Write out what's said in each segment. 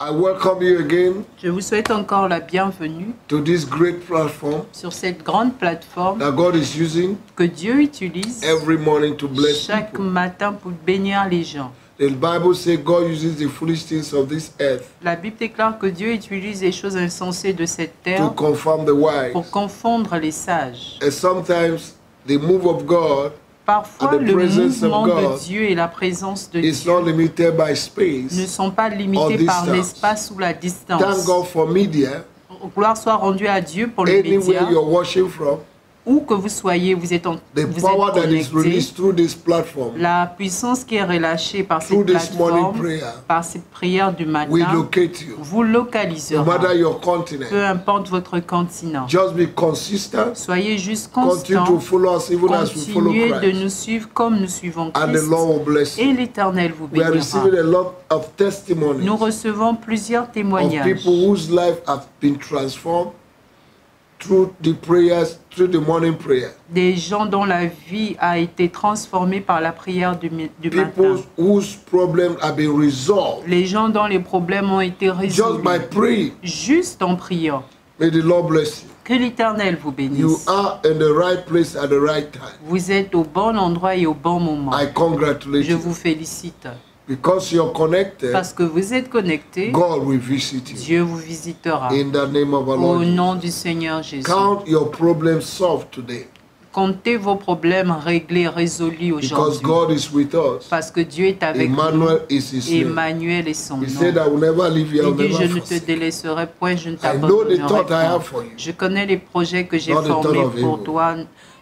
I welcome you again Je vous souhaite encore la bienvenue to this great platform sur cette grande plateforme that God is using que Dieu utilise every morning to bless chaque people. matin pour bénir les gens. The Bible says God uses the foolish things of this earth La Bible déclare que Dieu utilise les choses insensées de cette to terre confirm the wise. pour confondre les sages. And sometimes the move of God Parfois, and the le presence of mouvement God de Dieu et la présence de is Dieu not limited by ne space. sont pas or limités par distance. l'espace ou la Thank distance. God for media. Gloire soit rendue à Dieu pour les Anywhere médias. you're watching from, Où que vous soyez, vous êtes the power that is connectés. released through this platform La puissance qui est relâchée par Through cette this morning plateforme, prayer, par cette prière du will matin, locate you, vous no localisera. matter your continent. Peu importe votre continent. Just be consistent. Soyez juste Continue to constants. follow us even as we follow Continuez de Christ. nous suivre comme nous suivons And the Christ. Lord will bless Et you. l'Éternel vous We are bénira. receiving a lot of testimonies Nous recevons plusieurs of témoignages people whose life have been transformed through the prayers, through the morning prayer. des gens dont la vie a été transformée par la prière du People matin. whose problems have been resolved Les gens dont les problèmes ont été just résolus. by praying. Juste en priant. May the Lord bless you. Que l'Éternel vous You bénisse. are in the right place at the right time. Vous êtes au bon endroit et au bon moment. I congratulate Je you. vous félicite. Because you're connected, Parce que vous êtes connectés, God will visit you. Dieu vous visitera. In the name of our Au Lord. nom du Seigneur Jésus. Count your problems solved today. Comptez vos problèmes réglés, résolus Because aujourd'hui. God is with us. Parce que Dieu est avec Emmanuel nous. is his name. Emmanuel est son He said, nom. I will never leave you, I Il will dit, je never ne te forsake. délaisserai point, je ne I know the thought I t'abandonnerai have point. for you. Je connais les projets que j'ai Not the thought formés of pour evil. toi,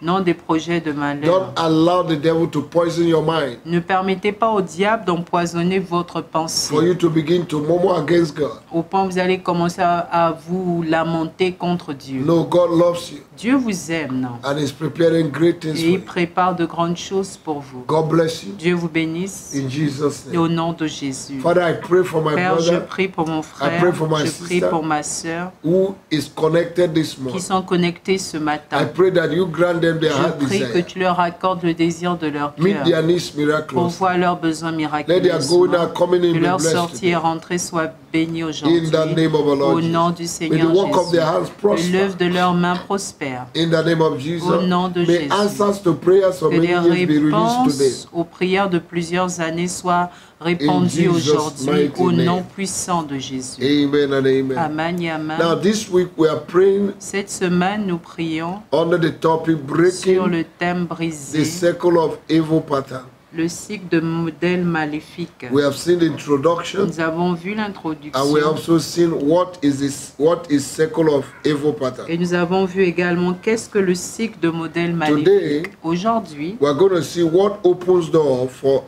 non des projets de malheur. Don't allow the devil to poison your mind Ne permettez pas au diable d'empoisonner votre pensée. for you to begin to murmur against God. Au point où vous allez commencer à vous lamenter contre Dieu. No, God loves you Dieu vous aime, non? and is preparing great things Et for il you. prépare de grandes choses pour vous. God bless you Dieu vous bénisse in Jesus' et au name. nom de Jésus. Father, I pray for my Père, je brother prie pour mon frère, pray for my je prie sister. pour ma sœur who is connected this qui morning. sont connectés ce I matin. pray that you grant them their heart Je prie que desire. tu leur accordes le désir de leur Meet cœur their needs pour miraculously. voir leurs besoins Let their miraculeusement. going out, coming in Que be leur blessed sortie et today. rentrée soit bénie In aujourd'hui. the name of our Lord Au nom du Jesus. May the Seigneur work of Jésus. their hands Que prosper. l'œuvre de leurs mains prospère. In the name of Jesus. Au nom de May Jésus. answers to prayers of Que many les years be released today. réponses aux prières de plusieurs années soient répandues Jesus' aujourd'hui mighty au name. nom puissant de Jésus. Amen and amen. Amen et Now amen. this week we are praying Cette semaine, nous prions under the topic sur breaking le thème the brisé, circle of evil pattern. le cycle de modèles maléfiques. We have seen the introduction Nous avons vu and we l'introduction also seen what is circle of evil pattern. et nous avons vu également qu'est-ce que le cycle de modèles maléfiques. Aujourd'hui, We are going to see what opens door for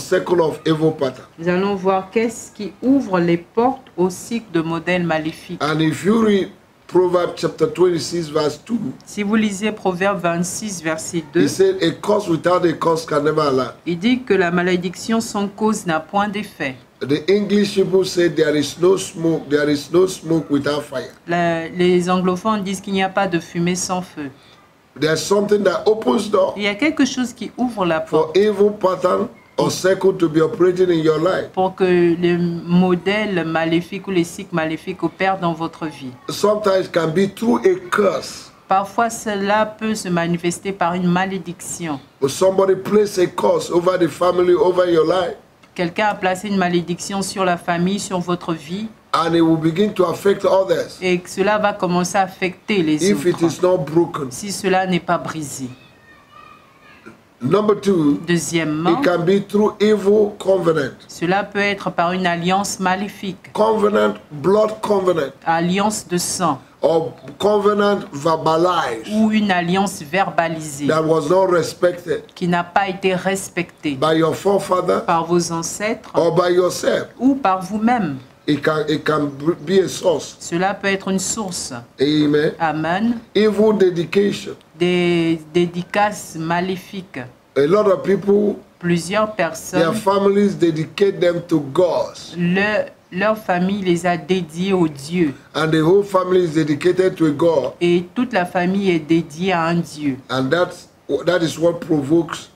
circle of evil pattern. nous allons voir qu'est-ce qui ouvre les portes au cycle de modèles maléfiques. And if you read Proverbs chapter 26 verse 2, Si vous lisez Proverbe 26, verset 2, he said a cause without a cause can never allow. il dit que la malédiction sans cause n'a point d'effet. The English people say there is no smoke without fire. Les anglophones disent qu'il n'y a pas de fumée sans feu. There's something that opens door Il y a quelque chose qui ouvre la for porte evil pattern or circle to be operating in your life. pour que les modèles maléfiques ou les cycles maléfiques opèrent dans votre vie. Sometimes it can be through a curse. Parfois, cela peut se manifester par une malédiction. Or somebody place a curse over the family, over your life, Quelqu'un a placé une malédiction sur la famille, sur votre vie, and it will begin to affect others et que cela va commencer à affecter les if it is autres not broken. si cela n'est pas brisé. Number two, Deuxièmement, it can be through evil covenant. cela peut être par une alliance maléfique, Covenant, blood covenant, alliance de sang or covenant verbalized ou une alliance verbalisée that was not respected qui n'a pas été respectée by your forefather par vos ancêtres or by yourself. ou par vous-même. It can be a source. Cela peut être une source. Amen. Amen. Evil dedication. Des dédicaces maléfiques. A lot of people, Plusieurs their personnes, families dedicate them to God, leur famille les a dédiés au Dieu. and the whole family is dedicated to a God, Et toute la famille est dédiée à un Dieu. and that is what provokes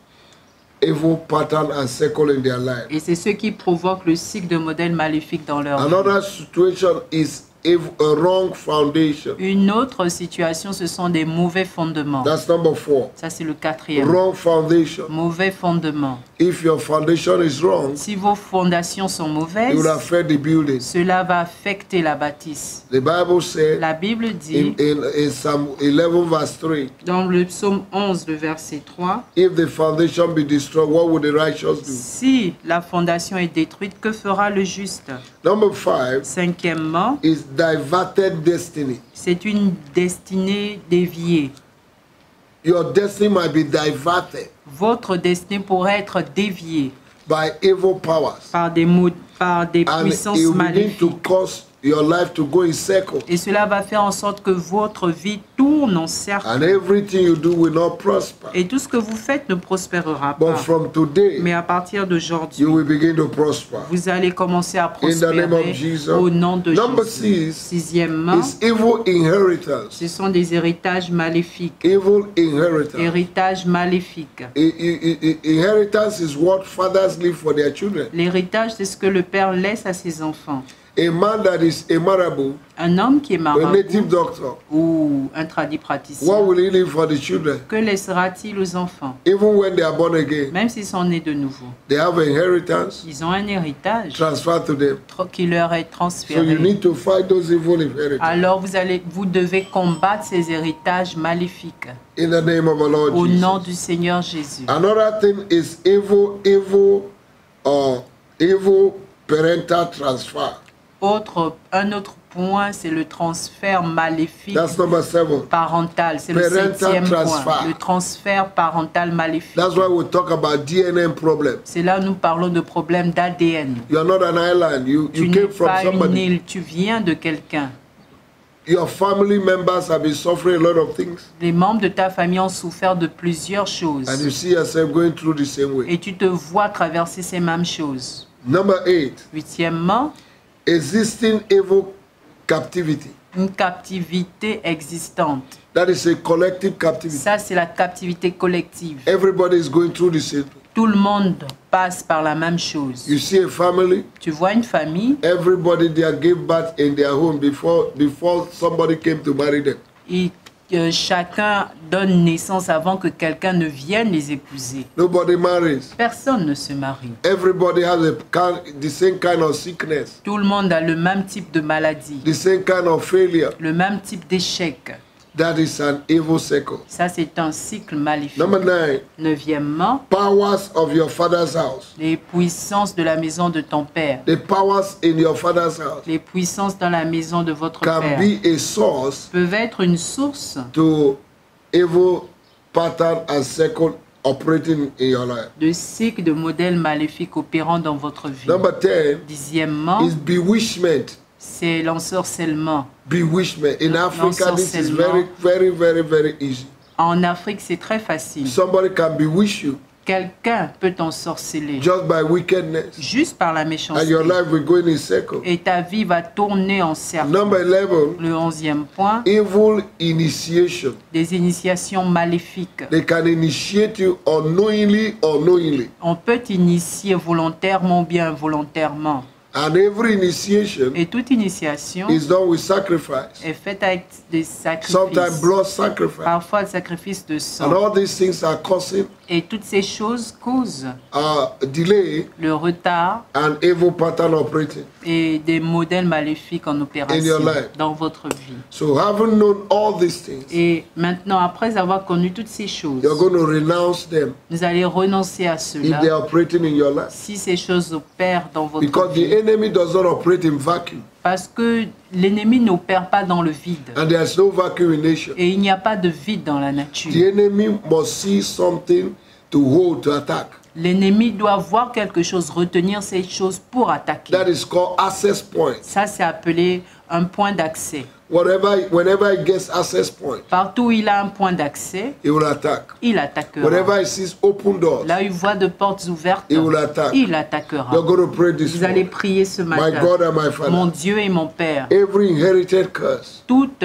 evil pattern and cycle in their life. Et c'est ce qui provoque le cycle de modèles maléfiques dans leur vie. Another situation is a wrong foundation. Une autre situation, ce sont des mauvais fondements. That's number 4. Ça, c'est le quatrième. Wrong foundation. Mauvais fondements. If your foundation is wrong, Si vos fondations sont it mauvaises, will affect the building. cela va affecter la bâtisse. The Bible said La Bible in, dit, in Psalm 11 verse 3, dans le psaume 11, le verset 3, if the foundation be destroyed, what would the righteous do? si la fondation est détruite, que fera le juste? Number 5 Cinquièmement, is diverted destiny. c'est une destinée déviée. Your destiny might be diverted Votre destinée pourrait être déviée by evil powers, par des and puissances it will begin maléfiques. to cause your life to go in circles, Et cela va faire en sorte que votre vie tourne en cercle. and everything you do will not prosper. Et tout ce que vous faites ne prospérera But pas. from today, Mais à partir d'aujourd'hui, you will begin to prosper. vous allez commencer à In the name of prospérer Jesus. au nom de Number Jésus. 6 Sixièmement, is evil inheritance. ce sont des héritages maléfiques. Evil inheritance. Héritage maléfique. Inheritance is what fathers leave for their children. L'héritage, c'est ce que le père laisse à ses enfants. A man that is a marabout, Un homme qui est a native marabout doctor, ou un what tradipraticien, will he leave for the children? que laissera-t-il aux enfants? Even when they are born again, Même s'ils sont nés de nouveau, they have an inheritance ils ont un héritage transferred to them. qui leur est So you transféré. need to fight those evil inheritances. Alors vous devez combattre ces héritages maléfiques In the name of our Lord au nom Jesus. du Seigneur Jésus. Another thing is evil parental transfer. Un autre point, c'est le transfert maléfique That's number 7. parental. C'est le Parental septième transfer. point. Le transfert parental maléfique. That's why we talk about DNA problem. C'est là où nous parlons de problèmes d'ADN. You are not an island. Tu You n'es came from pas une somebody. île, tu viens de quelqu'un. Your family members have been suffering a lot of things, Les membres de ta famille ont souffert de plusieurs choses. and you see yourself going through the same way. Et tu te vois traverser ces mêmes choses. Number 8, Huitièmement, existing evil captivity. une captivité existante. That is a collective captivity. Ça, c'est la captivité collective. Everybody is going through the same thing. Tout le monde passe par la même chose. You see a family, Tu vois une famille, everybody there gave birth in their home before somebody came to marry them. et chacun donne naissance avant que quelqu'un ne vienne les épouser. Nobody marries. Personne ne se marie. Everybody has the same kind of sickness, Tout le monde a le même type de maladie, the same kind of failure. le même type d'échec. That is an evil cycle. Ça, c'est un cycle maléfique. Number 9, Neuvièmement, powers of your father's house. les puissances de la maison de ton père. The powers in your father's house Les puissances dans la maison de votre can père be a source peuvent être une source to evil pattern and cycle operating in your life. de cycles de modèles maléfiques opérant dans votre vie. Number 10 Dixièmement, is bewitchment. c'est l'ensorcellement. Bewitchment. In Africa, this is L'ensorcellement. very easy. En Afrique, c'est très facile. Somebody can bewitch you Quelqu'un peut t'ensorceler just by wickedness, juste par la and méchanceté. your life will go in a circle. Et ta vie va tourner en cercle. Number 11, Le 11e point, evil initiation. des initiations maléfiques. They can initiate you unknowingly or knowingly. On peut t'initier volontairement ou bien involontairement. And every initiation Et toute initiation is done with sacrifice. est faite avec des Sometimes sacrifices. blood sacrifice. Parfois, le sacrifice de And sang. all these things are causing Et toutes ces choses causent delay le retard and evil pattern operating. et des modèles maléfiques en In opération your life. dans votre vie. So having known all these things, Et maintenant, après avoir connu toutes ces choses, you're going to renounce them vous allez renoncer à if cela they are operating in your life. si ces choses opèrent dans votre Because the vie. enemy does not operate in vacuum. Parce que l'ennemi n'opère pas dans le vide. And there's no vacuum in nature. Et il n'y a pas de vide dans la nature. The enemy must see something to hold, to attack. L'ennemi doit voir quelque chose, retenir ces choses pour attaquer. That is called access point. Ça, c'est appelé un point d'accès. Whenever he gets access point, Partout où il a un point d'accès, he will attack. il attaquera. Whenever he sees open doors, Là où il voit de portes ouvertes, he will attack. il attaquera. You're going to pray this Vous allez morning. prier ce My matin. God and my Mon Father, Dieu et mon Père, every inherited curse toute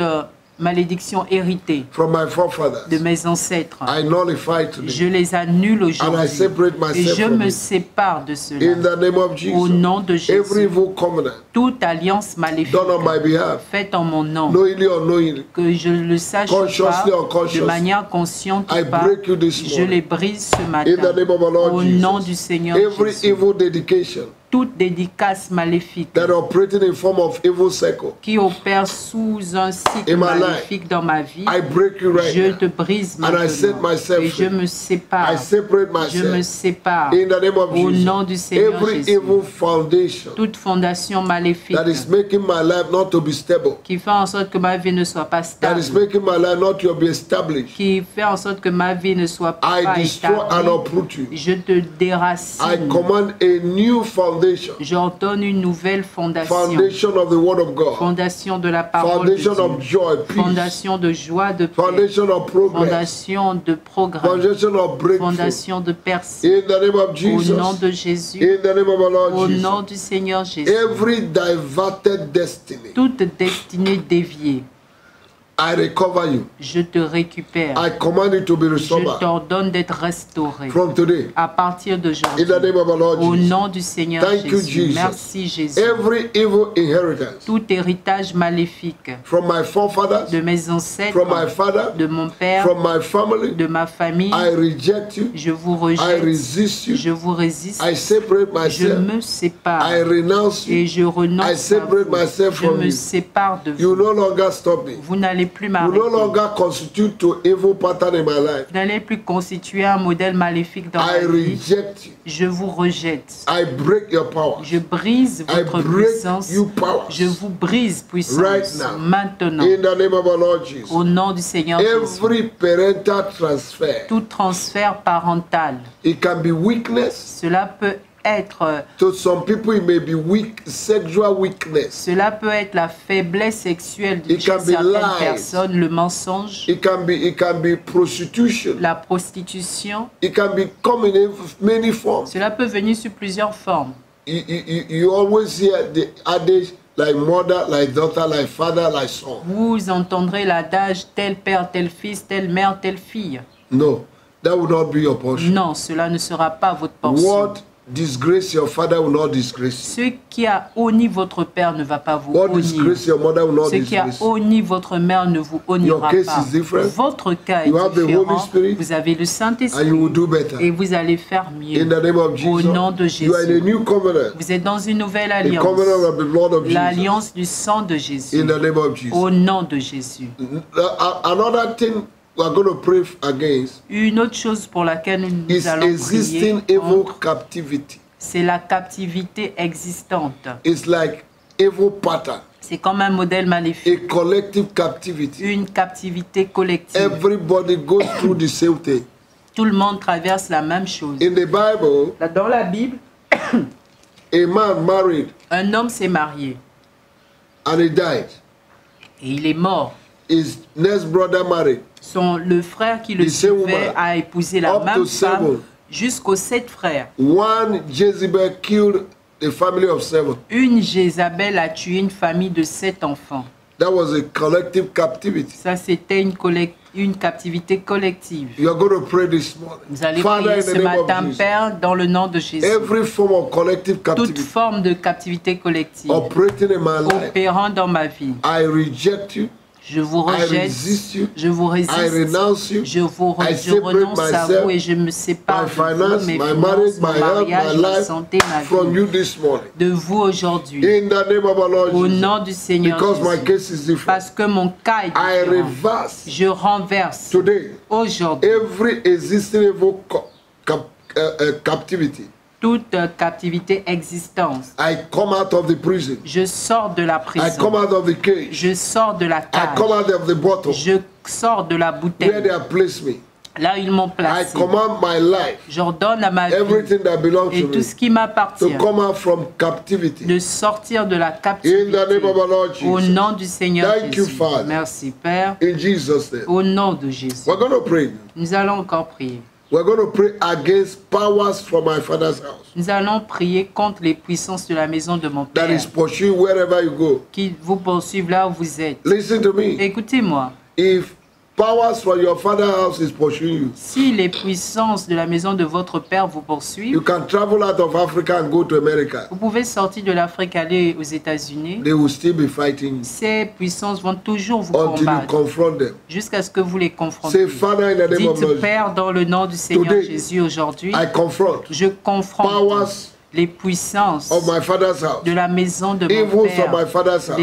malédictions héritées from my forefathers, de mes ancêtres, I nullify today. je les annule And I aujourd'hui. separate Et myself je from me it. sépare de In cela. the name of Au Jesus. nom de Every Jésus, evil covenant toute alliance maléfique done on my behalf, faite en mon nom, knowingly or unknowingly, que je le sache ou pas, consciously or de unconsciously, manière consciente I ou pas, break you this je les morning. brise ce In the matin. name of our Lord Au nom du Jesus. Seigneur Every Jésus. evil dedication Toute dédicace maléfique that operating in form of evil cycle, qui opère sous un cycle In my maléfique dans ma vie, I break you right je now. te brise And I set maintenant. myself Et je free. me sépare. I separate Je me myself. sépare. In the name of Au Jesus. nom du Seigneur Every Jésus. evil foundation Toute fondation maléfique that is making my life not to be stable, qui fait en sorte que ma vie ne soit pas that is stable, making my life not to be established, qui fait en sorte que ma vie ne soit pas I destroy and établie, uproot you. je te I déracine. command a new foundation, J'ordonne une nouvelle fondation. foundation of the word of God, Fondation de la parole de foundation of Dieu. joy, peace, Fondation de joie, de paix. foundation of progress, Fondation de progrès. foundation of breakthrough. Fondation de percée. In the name of Au nom Jesus, de Jésus. in the name of our Lord Au Jesus, nom du Seigneur Jésus. every diverted destiny, Toute destinée déviée, I recover you. je te récupère. I command you to be Je restored t'ordonne d'être restauré. from today. À partir In d'aujourd'hui. the name of our Lord Au Jesus. nom du Seigneur Thank you, Jésus. Jesus. Merci Jésus. Every evil inheritance Tout héritage maléfique from my forefathers, de mes ancêtres, from my father, de mon père, from my family, de ma famille, I reject you. je vous I rejette, resist you. je vous résiste, I separate je myself. me sépare I renounce et you. je renonce I à separate vous. myself Je from me you. sépare de You vous. no longer stop me. Vous n'allez plus You no m'arrêter. longer constitute to evil pattern in my life. Vous n'allez plus constituer un modèle maléfique dans I ma vie. reject you. Je vous rejette. I break your power. Je brise I votre break puissance. you powers. Je vous brise puissance Right now. maintenant. In the name of our Lord Jesus. Au nom du Seigneur Jésus. Every parental transfer, Tout transfert parental, it can be weakness. cela peut être To some people, it may be weak, sexual weakness. Cela peut être la faiblesse sexuelle de It can be certaines lies. personnes, le mensonge, It can be prostitution. la prostitution. It can be come in many forms. Cela peut venir sous plusieurs formes. You always hear the adage like mother, like daughter, like father, like son. Vous entendrez l'adage tel père, tel fils, telle mère, telle fille. No, that will not be your portion. Non, cela ne sera pas votre portion. What disgrace your father will not disgrace Ce qui a honni votre père ne va pas vous you. What honnir. disgrace your mother will not Ce qui a disgrace you. honni votre mère ne vous honnira Your case pas. is different. Votre cas est You have the Holy différent. Spirit. Vous avez le And you Saint-Esprit will do better. et vous allez faire mieux. In the name of Au Jesus, nom de you are in a Jésus. new covenant. Vous êtes dans une nouvelle The alliance. covenant of the blood of Jesus. L'alliance du sang de Jésus. In the name of Jesus. Au nom de Jésus. Another thing we are going to pray against Une autre chose pour laquelle nous is allons existing prier, evil contre, captivity. c'est la captivité existante. It's like evil pattern, C'est comme un modèle maléfique. a collective captivity. Une captivité collective. Everybody goes through the same thing. Tout le monde traverse la même chose. In the Bible, Dans la Bible, a man married un homme s'est marié and he died. et il est mort. His next brother married. Le frère qui le The same suivait woman. a épousé la Up to même femme seven. jusqu'aux 7 frères. One Jezebel killed a family of 7. Une Jézabel a tué une famille de 7 enfants. That was a collective captivity. Ça, c'était une captivité collective. You are going to pray this morning. Vous allez Father, prier in ce the name of matin, Jesus, Père, dans le nom de Jésus. every form of collective Toute captivity forme de captivité collective operating in my life, opérant dans ma vie, I reject you. je vous I rejette, resist you. je vous I résiste, renounce you. je I je separate renonce à myself, vous et je me my sépare de finance, vous, mes my finances, marriage, mon my health, mariage, my ma life santé, ma from vie, you this morning. de vous aujourd'hui, In the name of our Lord au Jesus. nom du Seigneur Because my Jésus, case is different. parce que mon cas est I différent. reverse Je renverse today aujourd'hui every existing evil captivity. toute captivité existante. I come out of the prison. Je sors de la I come prison. out of the cage. Je sors de la I come cage. out of the bottle Je sors de la where bouteille. they have placed me. Là, ils m'ont I placé. command my life, J'ordonne à ma vie everything that belongs et to tout me, ce qui m'appartient to come out from captivity. de sortir de la In the captivité. name of our Lord Au Jesus. nom du Seigneur Thank you, Jésus. Father. Merci, Père. In Jesus' name. Au nom de Jésus. We're going to pray. Nous allons encore prier. We're going to pray against powers from my father's house Nous allons prier contre les puissances de la maison de mon that Père is pursuing wherever you go. qui vous poursuivent là où vous êtes. Listen to me. Écoutez-moi. If powers from your father's house is pursuing you, Si les puissances de la maison de votre Père vous you poursuivent, can travel out of Africa and go to America. vous pouvez sortir de l'Afrique, aller aux États-Unis. They will still be fighting you Ces puissances vont toujours vous until you combattre confront them. jusqu'à ce que vous les Say, confrontez. Father, in the name of Dites, Lord, Père, dans le nom du Seigneur Today, Jésus, aujourd'hui, I confront je confronte powers les puissances of my father's house, de la maison de mon evils Père, of my father's house,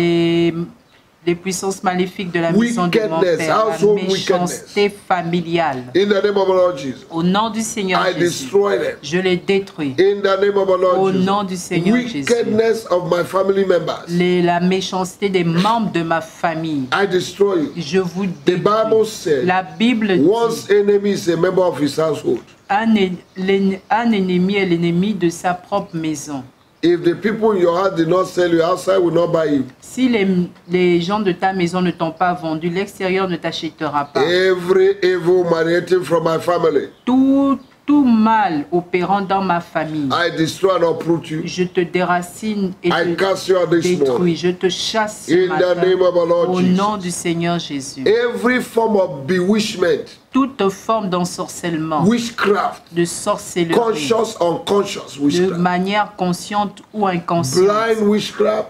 les puissances maléfiques de la maison de mon Wickedness, Père, la household méchanceté familiale. in the name of the Lord Jesus. Au nom du Seigneur I Jésus, destroy them. je les détruis. In the name of the Lord Au Jesus. nom du Seigneur Jésus. Wickedness of my family members, La méchanceté des membres de ma famille, I destroy you. je vous The Bible détruis. said, La Bible one's dit, enemy is a member of his household. un ennemi est l'ennemi de sa propre maison. If the people in your house did not sell you, outside will not buy you. Si les gens de ta maison ne t'ont pas vendu, l'extérieur ne t'achètera pas. Every evil emanating from my family, Tout mal opérant dans ma famille, I destroy and uproot you. je te déracine et I te cast you out this détruis. morning. Je te chasse ce In the matin name of the Lord au Jesus. nom du Seigneur Jésus. Every form of bewitchment, Toute forme d'ensorcellement, witchcraft, de sorcellerie, conscious, unconscious de witchcraft, manière consciente ou inconsciente, blind witchcraft,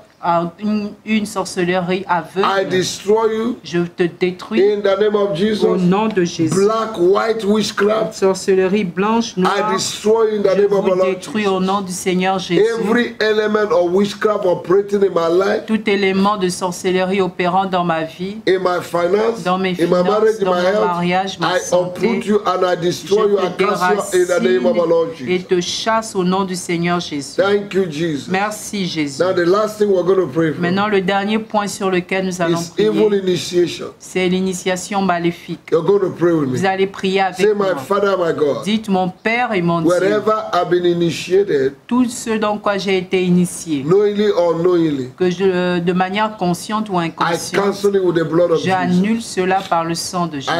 une sorcellerie I aveugle, destroy you je te détruis in the name of au Jesus. nom de Jésus. Black, white witchcraft, Sorcellerie blanche, I noire, destroy in the je name of the vous Lord détruis au Jesus. nom du Seigneur Jésus. Every element of witchcraft operating in my life, Tout élément de sorcellerie opérant dans ma vie, in my finance, dans mes in my marriage, finances, in dans my mon health, mariage, ma I santé, uproot you and I je destroy you. I te cast you in the name of the Lord déracine et Jesus. te chasse au nom du Seigneur Jésus. Thank you, Jesus. Merci Jésus. Now the last thing we're going to pray for Maintenant, le dernier point sur lequel nous allons is evil prier, initiation. c'est l'initiation maléfique. You're going to pray with Vous me. allez prier avec Say, moi. my Father, my God, Dites, mon Père et mon Dieu, wherever I've been initiated, tout ce dans quoi j'ai été initié, knowingly or unknowingly, que de manière consciente ou I inconsciente, cancel it with the blood of Jesus. j'annule cela par le sang de Jésus.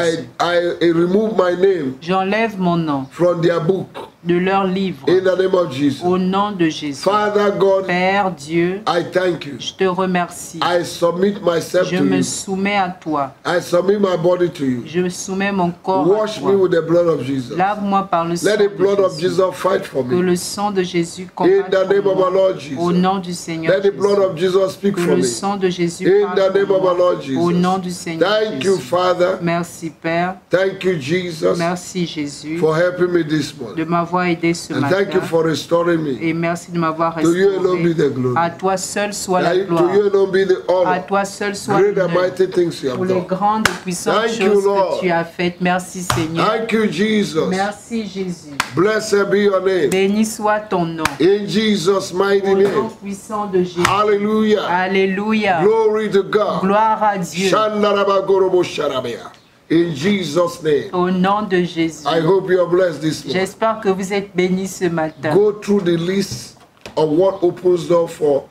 I remove my name J'enlève mon nom from their book de leur livre in the name of Jesus. au nom de Jésus. Father God, Père Dieu, I thank you. je te remercie. I submit myself Je to me you. soumets à toi. I submit my body to you. Je soumets mon corps Wash à me toi. with the blood of Jesus. Lave-moi par le sang Let the blood de of Jésus. Jesus fight for Que me. le sang de Jésus In combatte the name pour of moi. our Lord Au Jesus. nom du Seigneur Let the blood Jésus. of Jesus speak Que for le me. sang de Jésus In parle the name pour of our moi. Lord Jesus. Au nom du Seigneur Thank you, Jésus. Father. Merci Père. Thank you, Jesus, Merci Jésus for helping me this de morning. m'avoir aidé ce And thank you matin. for restoring me. Et merci de m'avoir To you alone be restauré. the glory. À toi seul soit la To you gloire. alone be the À honor. toi seul soit Great and l'honneur. mighty things you Pour have les done. grandes et puissantes Thank you, choses Lord. que tu as faites. Merci Seigneur. Thank you, Jesus. Merci Jésus. Blessed be your name. Béni soit ton nom. In Jesus' mighty Au nom name. puissant de Jésus. Hallelujah. Alléluia. Glory to God. Gloire à Dieu. Shandarabagorobo sharabea. In Jesus' name. Au nom de Jésus. I hope you are blessed this morning. J'espère que vous êtes bénis ce matin. Go through the list of what opens door for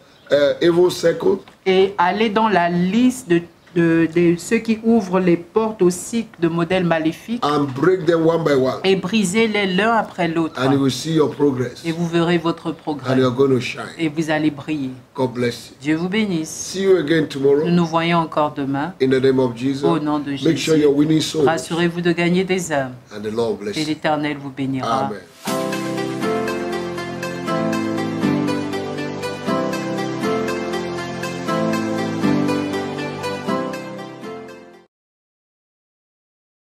evil circle. Et allez dans la liste de ceux qui ouvrent les portes au cycle de modèles maléfiques And break them one by one. et brisez-les l'un après l'autre. And you will see your progress. Et vous verrez votre And progrès. you're going to shine. Et vous allez briller. God bless you. Dieu vous bénisse. See you again Nous tomorrow. nous voyons encore demain. In the name of Jesus. Au nom de Make sure Jésus. you're winning souls. Rassurez-vous de gagner des âmes. And the Lord bless Et you. l'Éternel vous bénira. Amen.